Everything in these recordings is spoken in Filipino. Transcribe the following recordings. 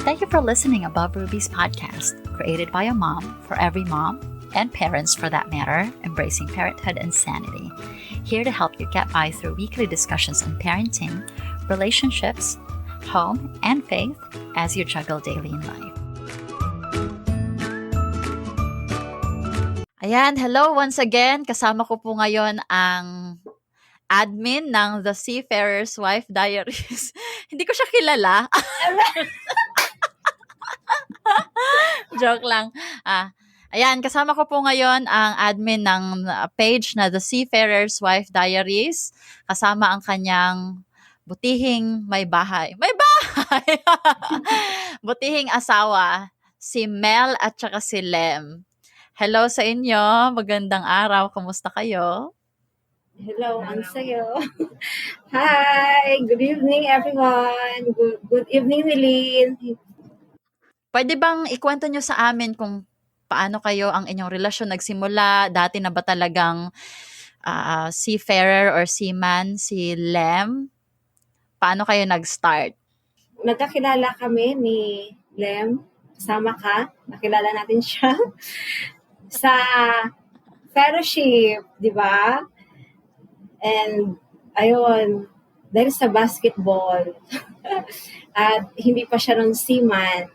Thank you for listening Above Ruby's podcast, created by a mom for every mom, and parents for that matter, embracing parenthood and sanity. Here to help you get by through weekly discussions on parenting, relationships, home, and faith as you juggle daily in life. Ayan, hello once again. Kasama ko po ngayon ang admin ng The Seafarer's Wife Diaries. Hindi ko siya kilala. Joke lang. Ayan, kasama ko po ngayon ang admin ng page na The Seafarer's Wife Diaries. Kasama ang kanyang butihing may bahay. May bahay! Butihing asawa, si Mel at saka si Lem. Hello sa inyo. Magandang araw. Kumusta kayo? Hello, ang sayo. Hi, good evening everyone. Good evening, Nilin. Pwede bang ikwento nyo sa amin kung paano kayo ang inyong relasyon nagsimula? Dati na ba talagang seafarer or seaman si Lem? Paano kayo nag-start? Nagkakilala kami ni Lem. Kasama ka. Nakilala natin siya. Sa fellowship, di ba? And, ayun, dahil sa basketball. At hindi pa siya nun seaman.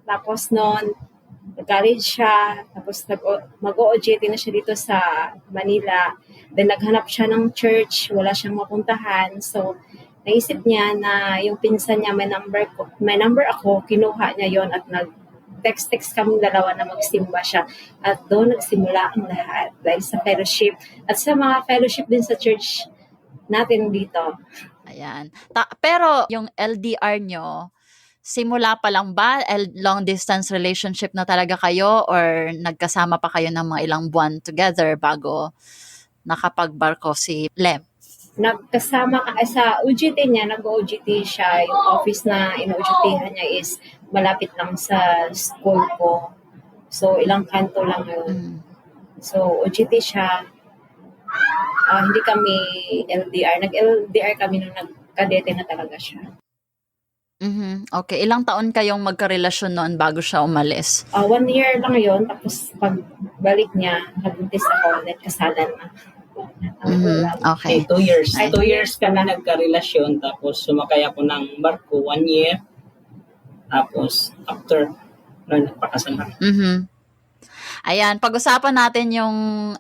Tapos nun, nag-college siya. Tapos mag-OJT na siya dito sa Manila. Then naghanap siya ng church. Wala siyang mapuntahan. So, naisip niya na yung pinsan niya, may number ako, kinuha niya yon at nag-text kaming dalawa na magsimba siya. At doon nagsimula ang lahat dahil sa fellowship. At sa mga fellowship din sa church natin dito. Ayan. Pero yung LDR nyo, simula pa lang ba? Long distance relationship na talaga kayo or nagkasama pa kayo ng mga ilang buwan together bago nakapagbarko si Lem? Nagkasama ka sa OJT niya, nag-OJT siya. Yung office na ino-OJThan niya is malapit lang sa school ko. So, ilang kanto lang yun. So, OJT siya. Hindi kami LDR. Nag-LDR kami nung nagkadete na talaga siya. Mm-hmm. Okay. Ilang taon kayong magkarelasyon noon bago siya umalis? 1 year lang yun. Tapos, pagbalik niya, nabuntis ako, kasalan na. Okay. 2 years. 2 years kami nagka-relasyon, tapos sumakay ako ng barko 1 year. Tapos after, nagpakasal na. Ayan, pag-usapan natin yung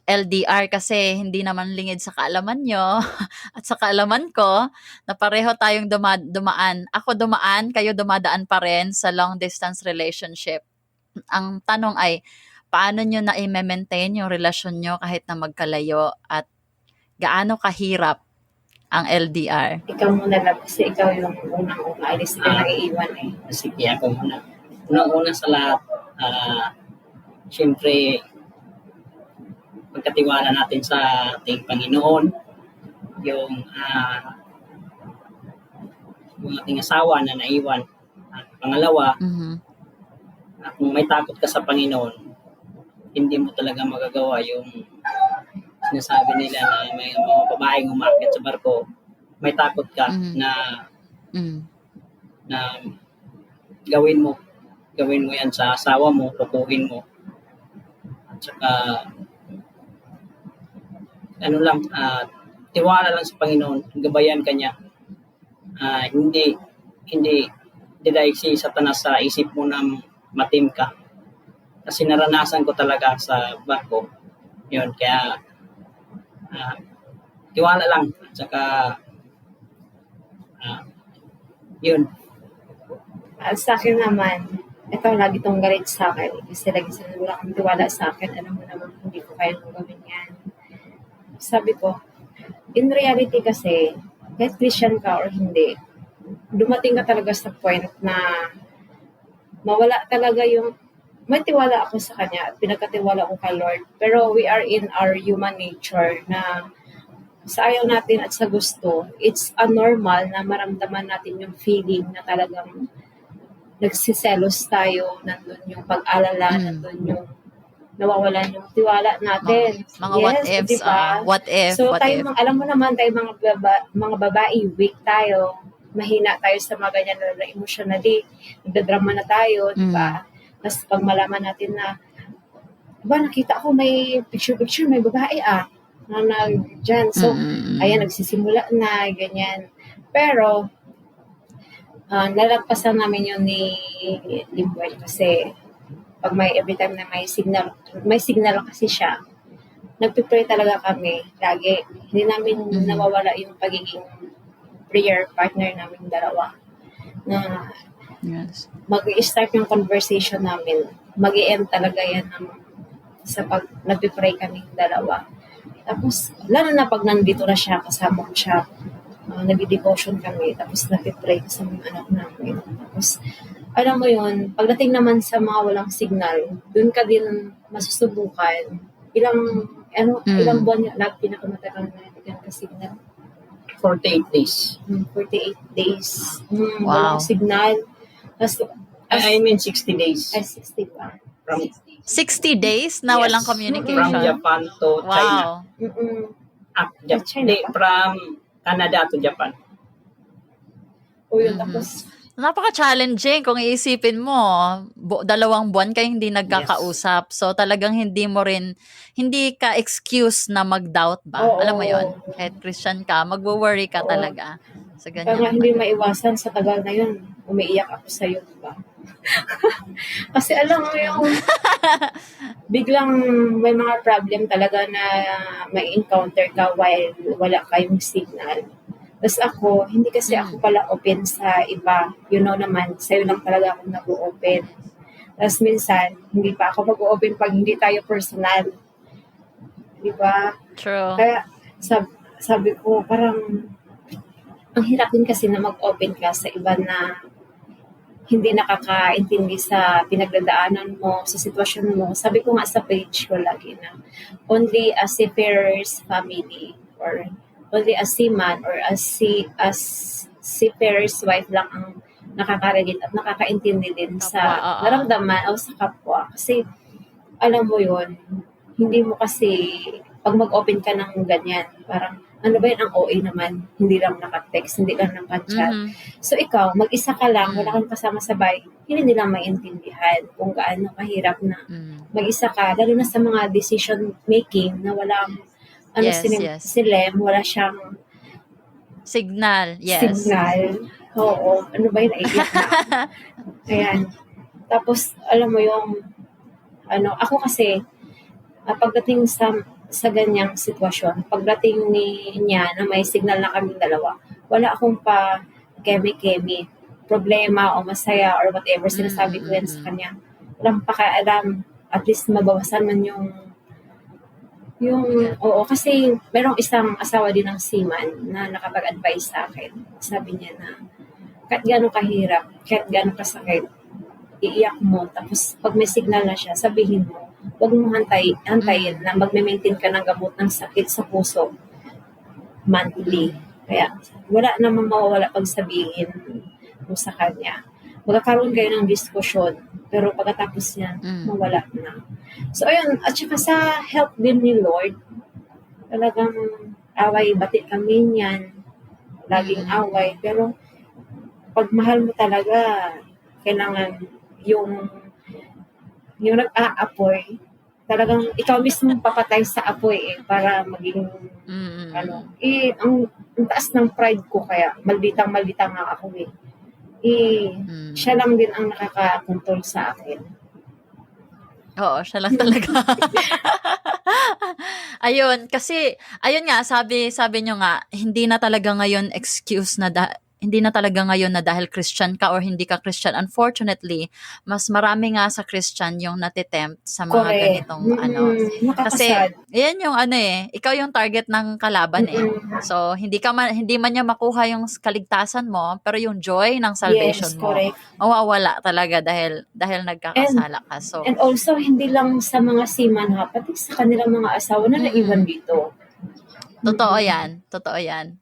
LDR kasi hindi naman lingid sa kaalaman nyo at sa kaalaman ko na pareho tayong dumaan. Ako dumaan, kayo dumadaan pa rin sa long distance relationship. Ang tanong ay, paano nyo na i-maintain yung relasyon nyo kahit na magkalayo at gaano kahirap ang LDR? Ikaw muna lang kasi ikaw yung unang-una. Alis ka nag-iiwan eh. Sige, ako muna. Unang-una sa lahat, siyempre, pagkatiwala natin sa ating Panginoon, yung ating asawa na naiwan. At pangalawa, kung may takot ka sa Panginoon, hindi mo talaga magagawa yung sinasabi nila na may mga babaeng umakyat sa barko, may takot ka na gawin mo yan sa asawa mo, tukuhin mo. At saka tiwala lang sa Panginoon, gabayan ka niya. Hindi dahil si Satanas sa isip mo na matim ka. Kasi naranasan ko talaga sa barko. Yun, kaya tiwala lang. At saka yun. Sa akin naman, ito lagi tong galit sa akin. Kasi lagi sila wala kang tiwala sa akin. Alam mo naman, hindi ko kaya gawin yan. Sabi ko, in reality kasi, kahit Christian ka or hindi, dumating ka talaga sa point na mawala talaga yung may tiwala ako sa kanya at pinagkatiwala ko kay Lord. Pero we are in our human nature na sa ayaw natin at sa gusto, it's normal na maramdaman natin yung feeling na talagang nagsiselos tayo, nandun yung pag-alala, nandun yung nawawalan yung tiwala natin. Mga what ifs, diba? what if, So what tayo, if. alam mo naman, tayo mga babae, weak tayo. mahina tayo sa mga ganyan na emotionally, nagdadrama na tayo, di ba? Tapos pag malaman natin na, ba nakita ko may picture, may babae na dyan. So, ayan, nagsisimula na, ganyan. Pero, nalagpasan namin yun ni Limboy kasi pag every time na may signal kasi siya, nagpipray talaga kami lagi. Hindi namin nawawala yung pagiging prayer partner namin dalawa. Na Yes. mag-i-start yung conversation namin. Mag-i-end talaga yan sa pag nagpipray kami dalawa. Tapos, lalo na pag nandito na siya, kasama ko siya, nag-devotion kami, tapos nagpipray ko sa mga anak namin. Tapos, alam mo yun, pagdating naman sa mga walang signal, dun ka din masusubukan. Ilang buwan yung pinakamatagal na nabigyan ka signal? 48 days. 48 days. Wow. Walang signal. Tapos, I mean 60 days. ay, 60 pa. From 60 days na walang from communication. Japan to China. Wow. China pa? From Canada to Japan. O yun, tapos, Napaka-challenging kung iisipin mo, 2 buwan kayo hindi nagkakausap. So talagang hindi ka excuse na mag-doubt ba? Oo. Alam mo yon, kahit Christian ka, magwo-worry ka Oo. talaga. Sa kaya nga ganyan. hindi maiwasan sa tagal na yun. Umiiyak ako sa'yo, diba? Kasi alam mo yung biglang may mga problem talaga na may encounter ka while wala kayong signal. Tapos ako, hindi kasi ako pala open sa iba. You know naman, sa'yo lang talaga ako nag-open. Tapos minsan, hindi pa ako mag-open pag hindi tayo personal. Diba? True. Kaya sabi ko, parang ang hirap din kasi na mag-open ka sa iba na hindi nakakaintindi sa pinagdadaanan mo, sa sitwasyon mo. Sabi ko nga sa page ko lagi na only a seafarer's family or only a seaman or a seafarer's wife lang ang nakaka-relate at nakakaintindi din sa Kapwa, naramdaman o sa kapwa. Kasi alam mo yun, hindi mo kasi pag mag-open ka ng ganyan, parang ano ba yan, ang OA naman, hindi lang naka-text, hindi lang naka-chat. So ikaw, mag-isa ka lang, wala kang kasama sa bahay, hindi nila maintindihan kung gaano kahirap na mag-isa ka, lalo na sa mga decision making na walang Yes, si Lem, wala siyang Signal. Yes. signal. Oo, ano ba yun, naiiyak na ako. Ayan. Tapos, alam mo yung, ako kasi, pagdating sa ganyang sitwasyon, pagdating niya na may signal na kaming dalawa, wala akong pa kemi-kemi, problema o masaya or whatever sinasabi ko yan sa kanya. Walang pakialam, at least mabawasan man oo, kasi merong isang asawa din ng seaman na nakapag-advise sa akin. Sabi niya na, kahit gano'ng kahirap, kahit gano'ng kasakit, iiyak mo, tapos pag may signal na siya, sabihin mo, huwag mo hantayin na magme-maintain ka ng gamot ng sakit sa puso monthly. Kaya wala namang mawawala pag sabihin mo sa kanya. Magkakaroon kayo ng diskusyon, pero pagkatapos niya, mawala na. So ayun, at saka sa help din ni Lord, talagang away, bati kami niyan, laging away, pero pag mahal mo talaga, kailangan yung nag-aapoy, talagang ikaw mismo papatay sa apoy para maging ang taas ng pride ko, kaya malditang nga ako siya lang din ang nakaka-control sa akin. Oo, siya lang talaga. Ayun, kasi ayun nga, sabi nyo nga, hindi na talaga ngayon excuse na hindi na talaga ngayon na dahil Christian ka or hindi ka Christian. Unfortunately, mas marami nga sa Christian yung natitempt sa mga ganitong Kasi, yan yung ikaw yung target ng kalaban So, hindi man niya makuha yung kaligtasan mo, pero yung joy ng salvation mo, mawawala talaga dahil nagkakasala ka. So, and also, hindi lang sa mga seaman pati sa kanilang mga asawa na naiwan dito. Totoo yan.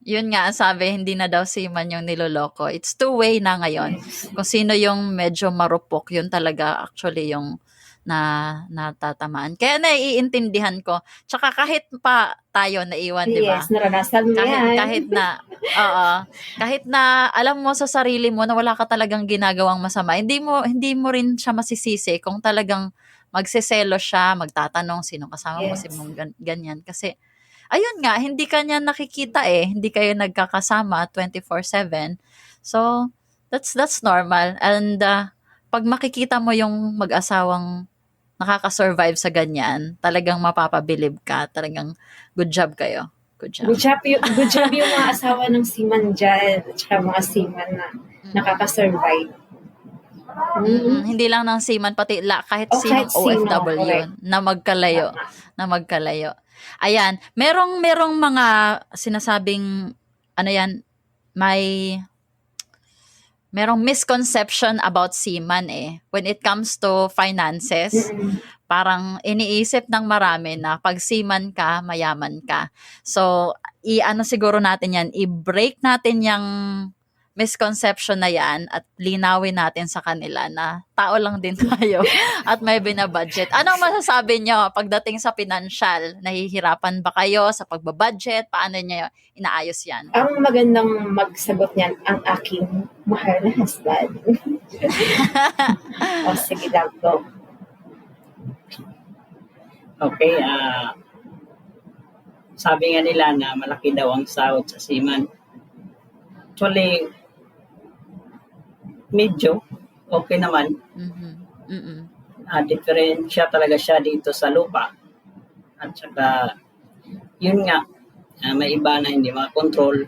Yun nga, ang sabi, hindi na daw seaman yung niloloko. It's two-way na ngayon. Kung sino yung medyo marupok, yun talaga actually yung natatamaan. Kaya naiintindihan ko. Tsaka kahit pa tayo naiwan, di ba? Yes, naranasan mo Kahit, yan. kahit na, oo, kahit na alam mo sa sarili mo na wala ka talagang ginagawang masama, hindi mo rin siya masisisi kung talagang magseselo siya, magtatanong sino kasama mo, Yes. sino ganyan. Kasi, ayun nga, hindi ka niya nakikita hindi kayo nagkakasama 24/7. So, that's normal. And, pag makikita mo yung mag-asawang nakaka-survive sa ganyan, talagang mapapabilib ka. Talagang good job kayo. Good job. Good job yung mga asawa ng seaman dyan at saka mga seaman na nakaka-survive. Hindi lang ng seaman, pati kahit O, sinong kahit sino, OFW correct. na magkalayo. Ayan, merong mga sinasabing, merong misconception about seaman when it comes to finances. Parang iniisip ng marami na pag seaman ka, mayaman ka. So, siguro natin yan, i-break natin yung misconception na yan at linawin natin sa kanila na tao lang din tayo at may binabudget. Anong masasabi nyo pagdating sa financial? Nahihirapan ba kayo sa pagbabudget? Paano nyo inaayos yan? Ang magandang magsagot niyan, ang aking mahal na husband. O, sige lang, go. Okay, sabi nga nila na malaki daw ang sahod sa seaman. Actually, medyo okay naman. Different siya talaga siya dito sa lupa. At saka, yun nga, may iba na hindi makakontrol.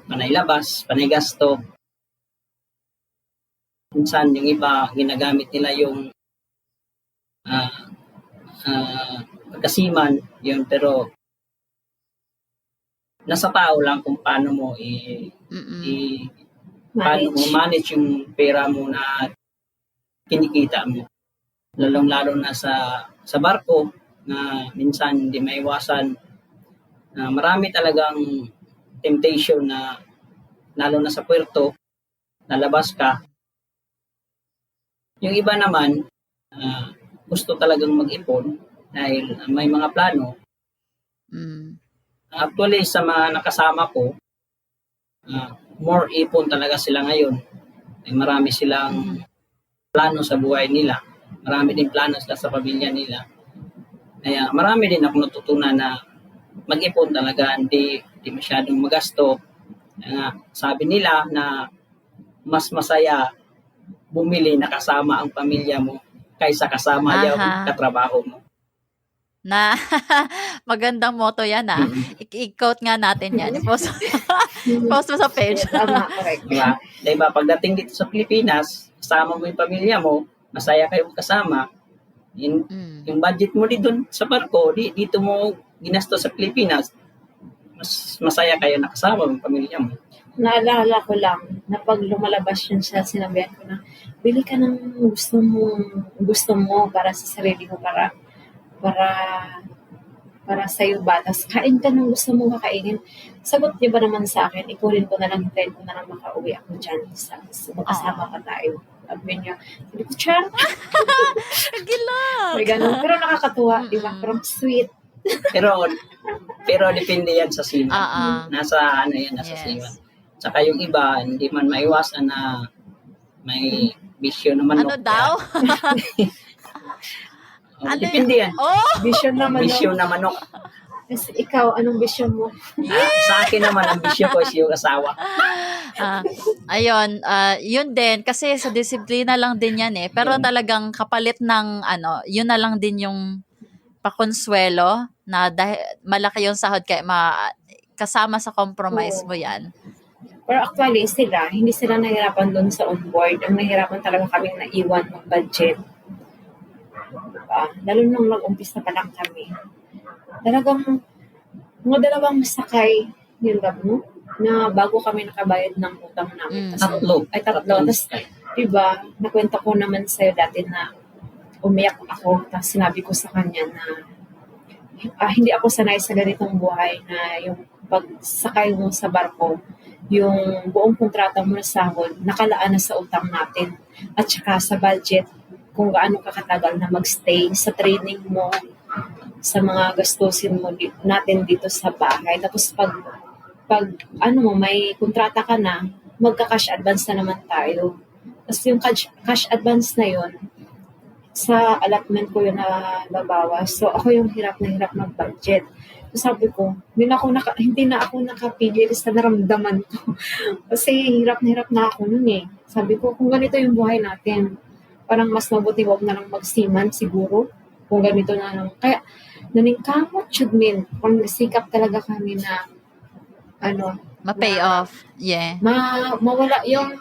Panay labas, panay gasto. Minsan yung iba, ginagamit nila yung pagkasiman, yun, pero nasa tao lang kung paano mo paano mo manage yung pera mo na kinikita mo. Lalong-lalo na sa barko na minsan hindi maiwasan. Marami talagang temptation na lalo na sa puerto, lalabas ka. Yung iba naman, gusto talagang mag-ipon dahil may mga plano. Actually, sa mga nakasama ko, more ipon talaga sila ngayon. Marami silang plano sa buhay nila. Marami din plano sila sa pamilya nila. Kaya marami din ako natutunan na mag-ipon talaga, hindi masyadong magasto. Sabi nila na mas masaya bumili na kasama ang pamilya mo kaysa kasama yung katrabaho mo. Na magandang motto yan I-quote nga natin yan. Post mo sa page. Tama, correct. Diba? Pagdating dito sa Pilipinas, kasama mo yung pamilya mo, masaya kayo kasama. Yung budget mo dito sa barko, dito mo ginasto sa Pilipinas, mas masaya kayo nakasama yung pamilya mo. Naalala ko lang na pag lumalabas yun siya, sinabihan ko na, bili ka ng gusto mo para sa sarili mo, para sa'yo ba? Tapos kain ka ng gusto mong kakainin. Sagot niya ba naman sa akin, ikunin ko na lang, hintayin ko na lang makauwi ako dyan sa magkasama pa tayo. Sabi niya, hindi ko, Char. Gila. Pero nakakatuwa, di ba? Pero sweet. pero depende yan sa seaman. Nasa seaman. Saka yung iba, hindi man maiwasan na may bisyo naman. Ano daw? Depende yan. Bisyo na manok. Bisyo na manok. Kasi ikaw, anong bisyo mo? Sa akin naman, ang bisyo ko is yung asawa. Ayun, yun din. Kasi sa disiplina lang din yan Pero talagang kapalit ng yun na lang din yung pakonsuelo na dahil malaki yung sahod kaya kasama sa compromise mo yan. Pero actually, hindi sila nahirapan doon sa onboard. Ang nahirapan talaga kaming naiwan ng budget. Lalo nung mag-umpisa pa lang kami. Talagang mga dalawang sakay yung no? Na bago kami nakabayad ng utang namin. Tatlo. Tapos, diba, nakwento ko naman sa'yo dati na umiyak ako. Tapos sinabi ko sa kanya na hindi ako sanay sa ganitong buhay na yung pagsakay mo sa barko, yung buong kontrata mo na sahod, nakalaan na sa utang natin. At saka sa budget, kung gaano kakatagal na magstay sa training mo, sa mga gastusin mo natin dito sa bahay. Tapos pag ano mo, may kontrata ka na, magka-cash advance na naman tayo. Tapos yung cash advance na yon sa allotment ko yun na babawas. So ako yung hirap na hirap mag-budget. So sabi ko, hindi na ako nakapigil sa naramdaman ko. Kasi hirap na ako nun eh. Sabi ko, kung ganito yung buhay natin, parang mas mabuti wag na lang magsiman siguro. Kung ganito na lang. Kaya, naningkamot yun min. Kung sikap talaga kami na, ano, Ma-pay na off. Yeah. mawala yung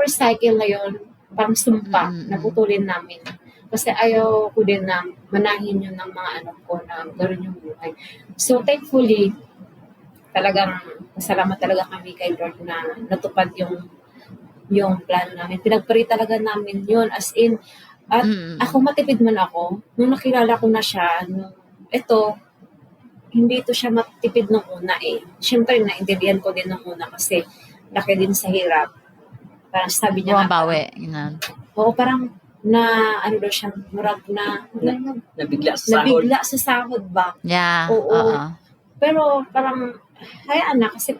recycle na yun, parang sumpa, Mm-mm. naputulin namin. Kasi ayaw ko din na manahin yun ng mga anak ko na gano'n yung buhay. So, thankfully, talagang masalamat talaga kami kay Lord na natupad yung plano namin. Pinagpari talaga namin yun. As in, at Mm-mm. ako matipid man ako, nung nakilala ko na siya, hindi ito siya matipid nung una eh. Siyempre, naintindihan ko din nung una kasi laki din sa hirap. Parang sabi niya nga, Bumabawi. Ganun. oo, parang ano daw siya, murag Nabigla sa sahod. nabigla sa sahod ba? Yeah. Oo. Oo. Pero parang, hayaan na kasi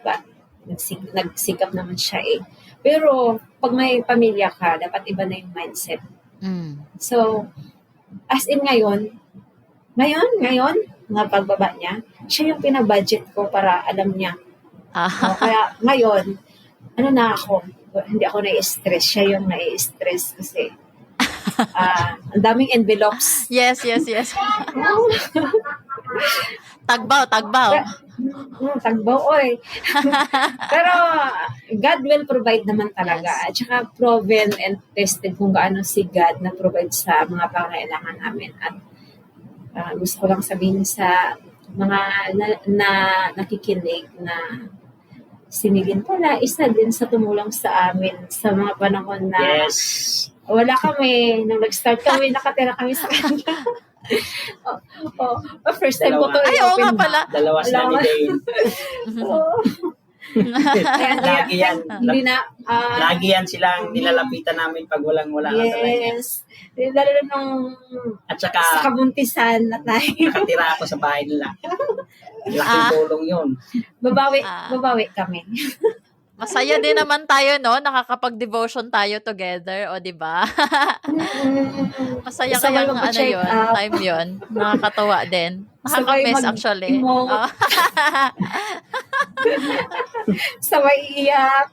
nagsikap naman siya eh. Pero pag may pamilya ka, dapat iba na yung mindset. Mm. So, as in ngayon, nga pagbaba niya, siya yung pinabudget ko para alam niya. Ah. Kaya ngayon, hindi ako nai-stress. Siya yung nai-stress kasi ang daming envelopes. Yes. Tagbaw. Tagbaw, oy. Pero God will provide naman talaga. Yes. At saka proven and tested kung gaano si God na provide sa mga pangailangan namin. At gusto ko lang sabihin sa mga nakikinig na si Migin pala, isa din sa tumulong sa amin sa mga panahon na Yes. wala kami. Nung nag-start kami, nakatira kami sa kanya. First time ko to. Ay, oo nga pala. Dalawa sila ni Dane. Lagi yan. Hindi na. Lagi yan silang nilalapitan namin pag wala ka talaga. Yes. Lalo na nung At sa saka, kabuntisan na tayo. nakatira ako sa bahay nila. Laking tulong yun. Babawi kami. Masaya din naman tayo, no? Nakakapag-devotion tayo together, o di ba? Masaya Sabay kaya mag-check yun, up. time yun. Nakakatawa din. Sabay Nakakamiss actually. mag-emote. Oh. Sabay iyak.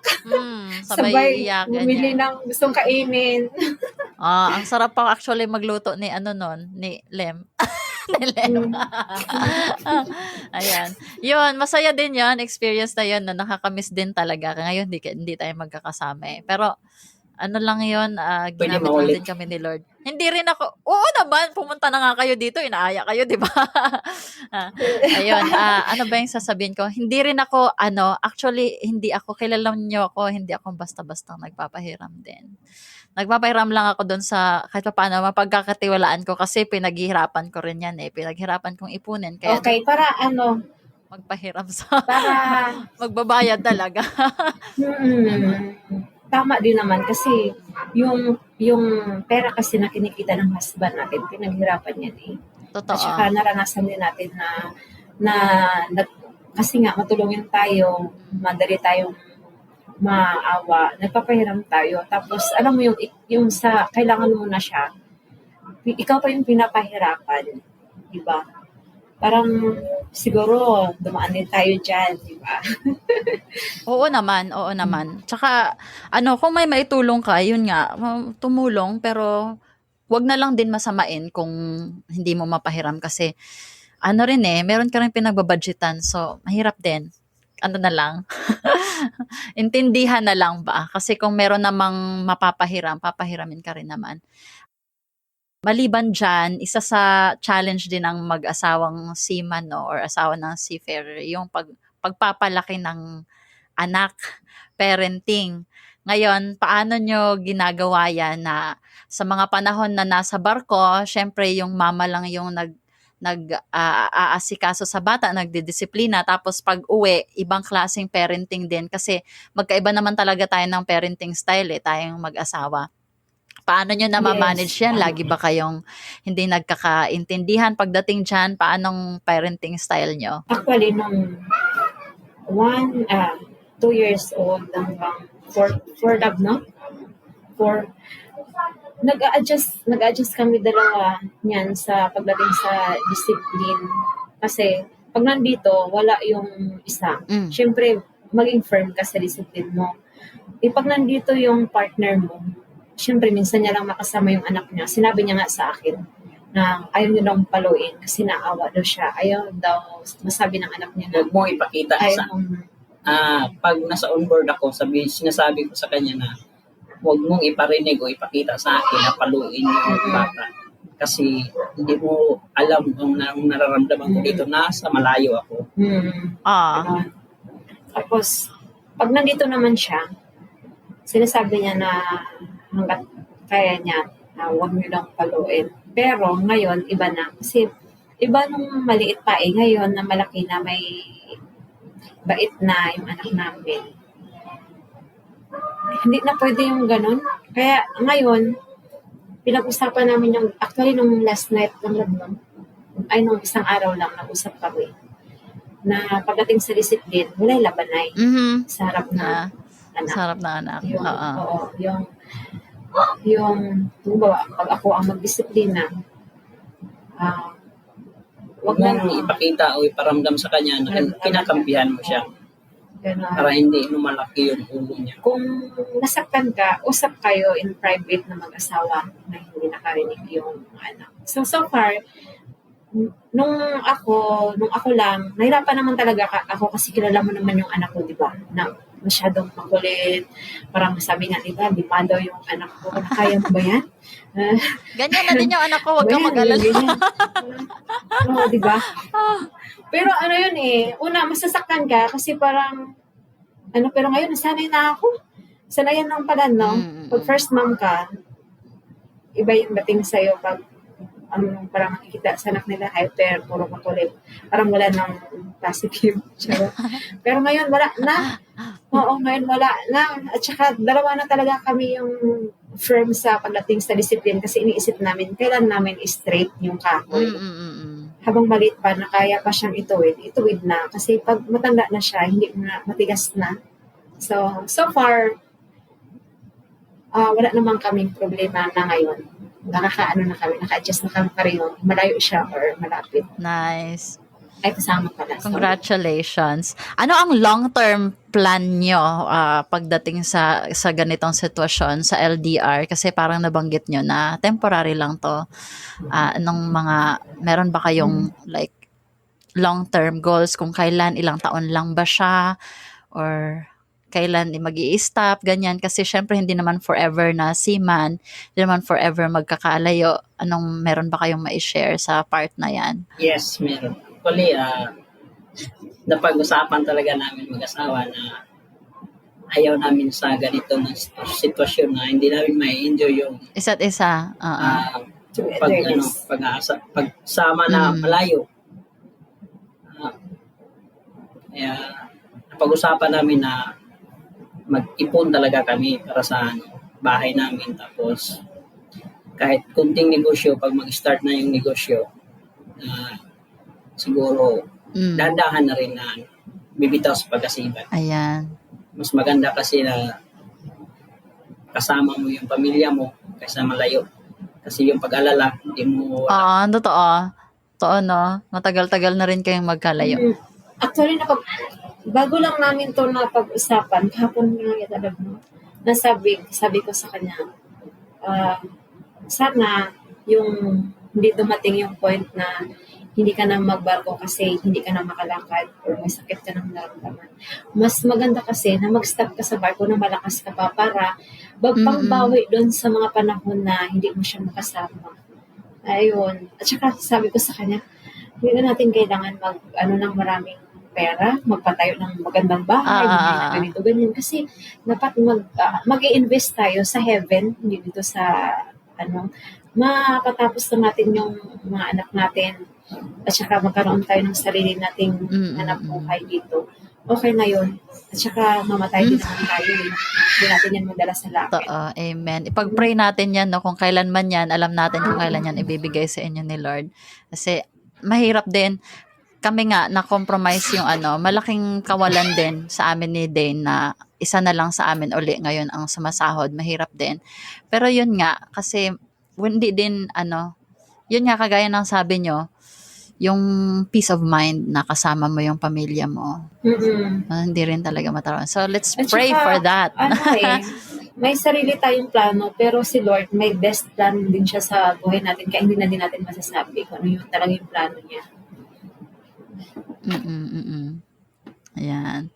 Sabay iyak. bumili Ganyan. ng gustong kainin. Ang sarap pa actually magluto ni ni Lem. Ni Lem. Ayan. Yun, masaya din yun. Experience na yun na nakakamiss din talaga. Ngayon, hindi tayo magkakasama eh. Pero, ano lang yun, ginamit lang maulit. din kami ni Lord. Hindi rin ako, oo naman, pumunta na nga kayo dito, inaaya kayo, di ba? Ayun, ano ba yung sasabihin ko? Hindi rin ako, actually, kilala niyo ako, hindi ako basta-basta nagpapahiram din. Nagpapahiram lang ako doon sa, kahit pa paano, mapagkakatiwalaan ko kasi pinaghihirapan ko rin yan eh. Pinaghirapan kong ipunin. Kaya Okay, para magpahiram sa, para magbabayad talaga. tama din naman kasi yung pera kasi na kinikita ng husband natin, pinaghirapan yan eh. Totoo. At saka naranasan din natin kasi nga matulungin tayo, madali tayong maawa, nagpapahiram tayo. Tapos alam mo yung sa kailangan mo na siya, ikaw pa yung pinapahirapan, di ba? Parang siguro dumaan din tayo dyan, di ba? Oo naman. Tsaka, kung may maitulong ka, yun nga, tumulong, pero wag na lang din masamain kung hindi mo mapahiram kasi, meron ka rin pinagbabudgetan, so, mahirap din. Ano na lang, intindihan na lang ba? Kasi kung meron namang papahiramin ka rin naman. Maliban dyan, isa sa challenge din ng mag-asawang seaman, no, or asawa ng seafarer, yung pagpapalaki ng anak, parenting. Ngayon, paano nyo ginagawa yan na sa mga panahon na nasa barko, syempre yung mama lang yung aasikaso sa bata, nagdidisiplina, tapos pag uwi, ibang klaseng parenting din kasi magkaiba naman talaga tayo ng parenting style tayong mag-asawa. Paano nyo Yes, na-manage yan? tama. Lagi ba kayong hindi nagkakaintindihan pagdating dyan? Paanong parenting style nyo? Actually, nung 2 years old hanggang 4 love, no? 4, nag-a-adjust kami dalawa niyan sa pagdating sa discipline. Kasi pag nandito, wala yung isa. Siyempre, maging firm ka sa discipline mo. Pag nandito yung partner mo, siyempre minsan niya lang makasama yung anak niya. Sinabi niya nga sa akin na ayaw niya daw paluin kasi naawa daw siya. Ayaw daw masabi ng anak niya na Huwag mo ipakita sa pag nasa onboard ako, sinasabi ko sa kanya na huwag mong iparinig o ipakita sa akin na paluin yung bata. Kasi hindi mo alam kung nararamdaman ko dito, nasa malayo ako. Ganon. Tapos, pag nandito naman siya, sinasabi niya na hanggat kaya niya na huwag niyo lang paluin. Pero ngayon, iba na. Kasi iba nung maliit pa ngayon na malaki na may bait na yung anak namin. Hindi na pwede yung ganun. Kaya ngayon, pinag-usapan namin yung, actually nung last night lang nung isang araw lang nag-usap kami na pagdating sa discipline, wala yung labanay sa harap na anak. Sa harap na anak. Oo, yung pag ako ang magdisiplina, Huwag mong ipakita o iparamdam sa kanya na kinakampihan mo siya Ganon. para hindi lumalaki yung ulo niya. Kung nasaktan ka, usap kayo in private na mag-asawa na hindi nakarinig yung anak. So far, nung ako lang, nahirapan naman talaga ako kasi kilala mo naman yung anak ko, di ba? Na masyadong makulit. Parang sabi nga, di ba, lima daw yung anak ko. Kaya mo ba yan? Ganyan na din yung anak ko, huwag kang mag-alala. Oo, di ba? Pero ano yun una, masasaktan ka kasi parang, pero ngayon, nasanay na ako. Sanayan lang pala, no? Pag first mom ka, iba yung dating sa'yo pag parang makikita sa anak nila, hyper, puro makulit. Parang wala nang positive. Pero ngayon, wala na. Oo, ngayon wala na. At saka, dalawa na talaga kami yung firm sa pagdating sa discipline kasi iniisip namin, kailan namin straight yung kahoy. Habang maliit pa, na kaya pa siyang ituwid na. Kasi pag matanda na siya, hindi na, matigas na. So far, wala naman kaming problema na ngayon. Naka-adjust na kami pareho. Malayo siya or malapit. Nice. Ay, kasama pala. Congratulations. Ano ang long-term plan nyo pagdating sa ganitong sitwasyon sa LDR? Kasi parang nabanggit nyo na temporary lang to. Meron ba kayong like long-term goals kung kailan, ilang taon lang ba siya? Or kailan mag-i-stop, ganyan. Kasi syempre hindi naman forever na seaman, hindi naman forever magkakalayo. Meron ba kayong ma-share sa part na yan? Yes, meron. Actually, napag-usapan talaga namin mag-asawa na ayaw namin sa ganito na sitwasyon na hindi namin ma-enjoy yung isa't isa. pagsama na malayo. Kaya napag-usapan namin na mag-ipon talaga kami para sa bahay namin. Tapos kahit kunting negosyo, pag mag-start na yung negosyo, siguro dandahan na rin na bibitaw sa pag-asiban. Ayan. Mas maganda kasi na kasama mo yung pamilya mo kaysa malayo. Kasi yung pag-alala, hindi mo... Totoo. Totoo, no? Matagal-tagal na rin kayong magkalayo. Actually, bago lang namin to na pag-usapan, kahapon lang yung talaga, sabi ko sa kanya, sana yung hindi dumating yung point na hindi ka na magbarko kasi hindi ka na makalakad or may sakit ka ng nararamdaman. Mas maganda kasi na mag-stop ka sa barko na malakas ka pa para pangbawi doon sa mga panahon na hindi mo siya makasama. Ayun. At saka sabi ko sa kanya, hindi na natin kailangan ng maraming pera, magpatayo ng magandang bahay, ganito, ganyan. Kasi dapat mag-i-invest tayo sa heaven, hindi dito sa makakatapos na natin yung mga anak natin. at saka magkaroon tayo ng sarili nating hanap buhay dito, okay na yun. At saka mamatay din naman tayo eh. Hindi natin yan madala sa langit. Totoo. Amen. Ipag-pray natin yan, no? Kung kailan man yan, alam natin kung kailan yan ibibigay sa inyo ni Lord. Kasi mahirap din. Kami nga, na-compromise yung malaking kawalan din sa amin ni Dane na isa na lang sa amin uli ngayon ang sumasahod. Mahirap din. Pero yun nga, kasi hindi din, yun nga, kagaya ng sabi nyo, yung peace of mind na kasama mo yung pamilya mo. Hindi rin talaga mataroon. So, let's At pray saka, for that. may sarili tayong plano, pero si Lord, may best plan din siya sa buhay natin, kaya hindi na din natin masasabi kung ano yung talaga yung plano niya. Ayan.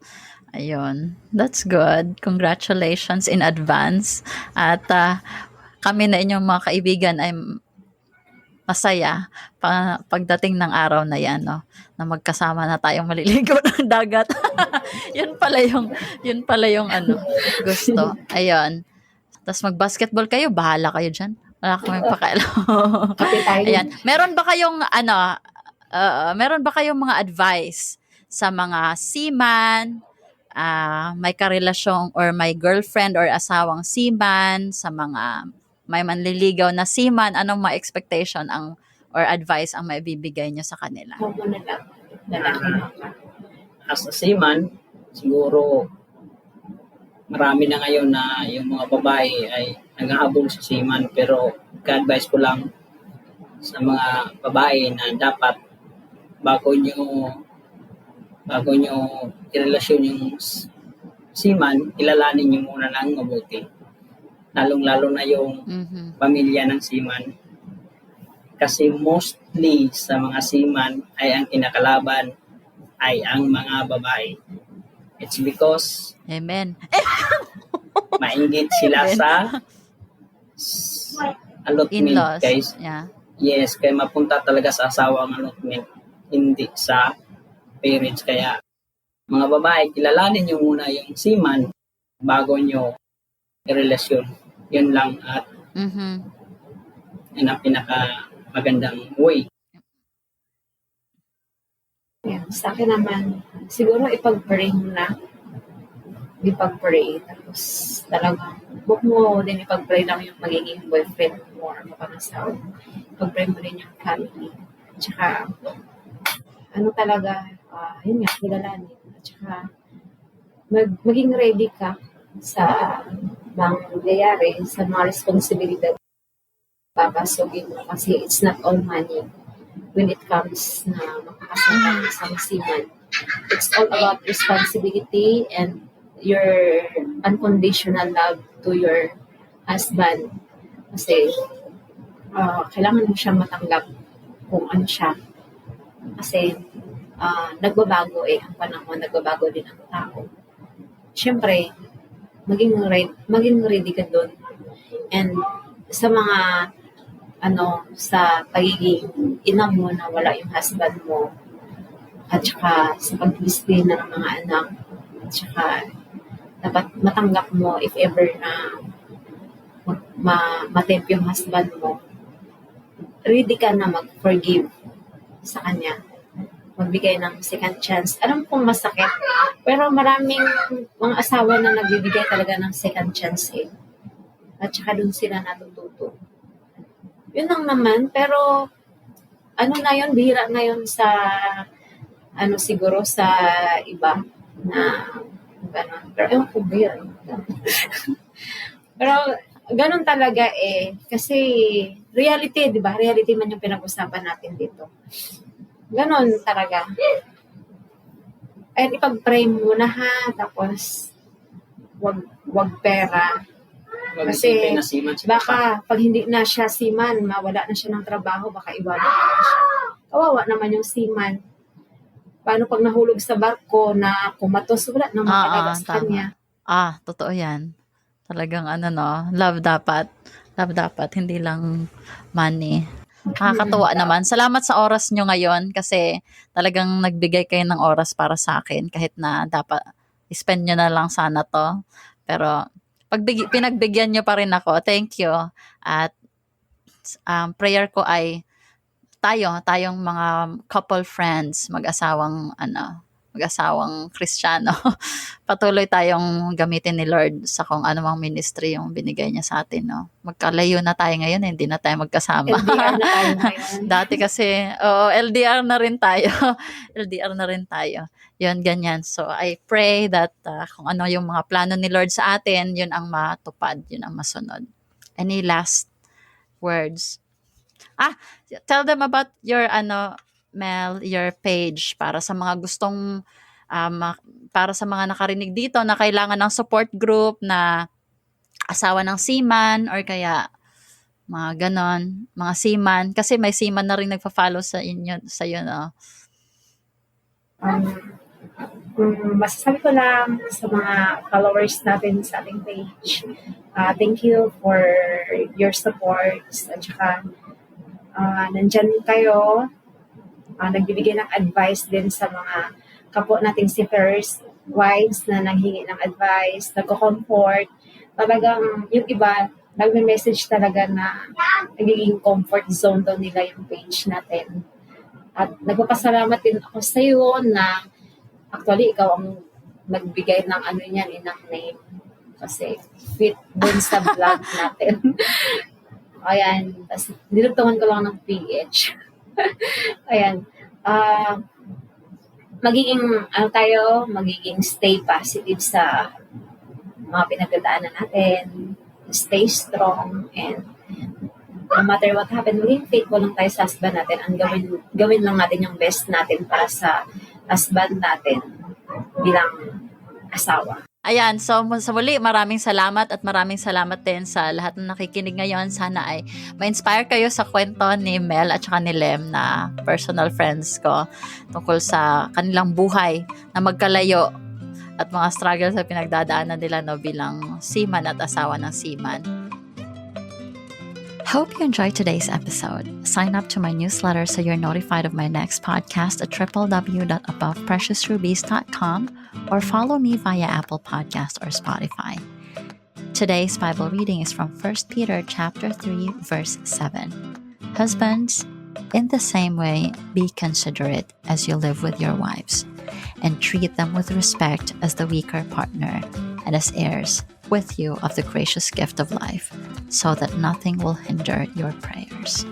Ayun. That's good. Congratulations in advance. At kami na inyong mga kaibigan ay masaya pagdating ng araw na yan, no? Na magkasama na tayong maliligo ng dagat. yun pala yung gusto. Ayun. Tapos mag-basketball kayo, bahala kayo dyan. Wala kaming pakialam. Kape tayo. Ayan. Meron ba kayong mga advice sa mga seaman, may karelasyong or may girlfriend or asawang seaman, sa mga may manliligaw na seaman, anong mga expectation or advice ang maibibigay nyo sa kanila? Huwag mo na lang. Lalaki mo ka. As a seaman, siguro marami na ngayon na yung mga babae ay nag-aabol sa seaman, pero ka-advise ko lang sa mga babae na dapat bago nyo irelasyon yung seaman, kilalanin nyo muna ng mabuti. Lalong-lalo na yung pamilya ng seaman. Kasi mostly sa mga seaman ay ang kinakalaban ay ang mga babae. It's because Amen. mainggit sila sa allotment, In-laws. guys. Yeah. Yes, kaya mapunta talaga sa asawa ang allotment, hindi sa parents. Kaya mga babae, kilalanin nyo muna yung seaman bago nyo i-relasyon. Yun lang at yun ang pinaka magandang way. Yan. Sa akin naman, siguro ipag-pray mo na. Ipag-pray. Tapos talagang, huwag mo din ipag-pray lang yung magiging boyfriend mo or mapangasawa. Ipag-pray mo rin yung family. At saka, yun nga, kilalanin. At saka, maging ready ka sa mga nangyayari, sa mga responsibilidad papasugin mo. Kasi it's not all money when it comes na makakasama ng isang seaman. It's all about responsibility and your unconditional love to your husband. Kasi kailangan mo siyang matanggap kung ano siya. Kasi nagbabago ang panahon, nagbabago din ang tao. Siyempre, maging ready ka doon. And sa mga sa pagiging ina mo na wala yung husband mo, at saka sa pag-disiplina ng mga anak, at saka dapat matanggap mo if ever na matemp yung husband mo, ready ka na mag-forgive sa kanya, magbigay ng second chance. Alam kong masakit, pero maraming mga asawa na nagbibigay talaga ng second chance at saka dun sila natututo. Yun lang naman, pero na yun, bihira na yun sa siguro sa iba na gano'n. Pero ewan ko bihira. Pero ganun talaga kasi reality, di ba? Reality man yung pinag-usapan natin dito. Ganun talaga. At ipag-pray muna ha, tapos wag pera. Kasi baka pag hindi na siya seaman, mawala na siya ng trabaho, baka iwanan na siya. Kawawa naman yung seaman. Paano pag nahulog sa barko na kumatos, wala nang makalaga sa kanya. Totoo yan. Talagang love dapat. Love dapat, hindi lang money. Nakakatuwa naman. Salamat sa oras nyo ngayon kasi talagang nagbigay kayo ng oras para sa akin kahit na dapat spend nyo na lang sana to. Pero pinagbigyan nyo pa rin ako. Thank you. At prayer ko ay tayong mga couple friends, mag-asawang Kristiyano, patuloy tayong gamitin ni Lord sa kung ano mang ministry yung binigay niya sa atin, no? Magkalayo na tayo ngayon, hindi na tayo magkasama. LDR na tayo ngayon. Dati kasi, LDR na rin tayo. LDR na rin tayo. Yun, ganyan. So, I pray that kung ano yung mga plano ni Lord sa atin, yun ang matupad, yun ang masunod. Any last words? Tell them about your Mel, your page para sa mga gustong para sa mga nakarinig dito na kailangan ng support group na asawa ng seaman or kaya mga ganon, mga seaman kasi may seaman na rin nagfa-follow sa iyo, no. Masasabi ko lang sa mga followers natin sa ating page, thank you for your support at saka nandyan kayo, nagbibigay ng advice din sa mga kapwa nating sisters, wives na nanghingi ng advice, nagko-comfort. Talagang yung iba, nagme-message talaga na nagiging comfort zone daw nila yung page natin. At nagpapasalamat din ako sa iyo na actually ikaw ang nagbigay ng ng name. Kasi fit dun sa vlog natin. Ayan, tapos nilugtungan ko lang ng PH. Ayan. Magiging stay positive sa mga pinagdadaanan natin. Stay strong and no matter what happen, maging faithful lang tayo sa husband natin. Ang gawin lang natin yung best natin para sa husband natin bilang asawa. Ayan, so sa muli, maraming salamat at maraming salamat din sa lahat na nakikinig ngayon. Sana ay ma-inspire kayo sa kwento ni Mel at saka ni Lem na personal friends ko tungkol sa kanilang buhay na magkalayo at mga struggles na pinagdadaanan nila bilang seaman at asawa ng seaman. Hope you enjoyed today's episode. Sign up to my newsletter so you're notified of my next podcast at www.abovepreciousrubies.com or follow me via Apple Podcast or Spotify. Today's Bible reading is from 1 Peter chapter 3, verse 7. Husbands, in the same way, be considerate as you live with your wives, and treat them with respect as the weaker partner and as heirs with you of the gracious gift of life, so that nothing will hinder your prayers.